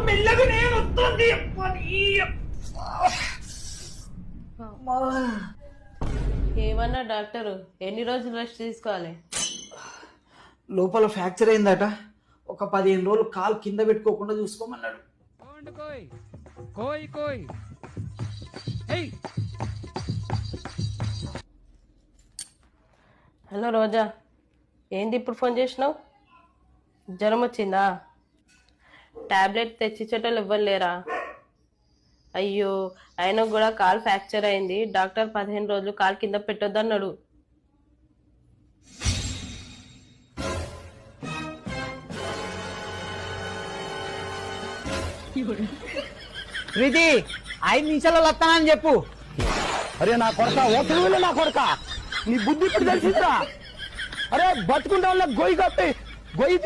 మెల్లగా నేను వస్తుంది. ఏమన్నా డాక్టరు ఎన్ని రోజులు రెస్ట్ తీసుకోవాలి? లోపల ఫ్రాక్చర్ అయిందట, ఒక 15 రోజులు కాలు కింద పెట్టుకోకుండా చూసుకోమన్నాడు. హలో రోజా, ఏంది ఇప్పుడు ఫోన్ చేసినావు? జ్వరం వచ్చిందా? టాబ్లెట్ తెచ్చిచ్చేటోళ్ళు ఇవ్వలేరా? అయ్యో, ఆయన కూడా కాలు ఫ్రాక్చర్ అయింది, డాక్టర్ 15 రోజులు కాలు కింద పెట్టొద్దన్నాడు. ప్రీతి 5 నిమిషాలలో వస్తానని చెప్పు. అరే నా కొడక, ఓకే నా కొడక, నీ బుద్ధి ఇప్పుడు తెలిసిందిరా. అరే బతుకుంటా గొయ్యి కప్పి గొయ్యి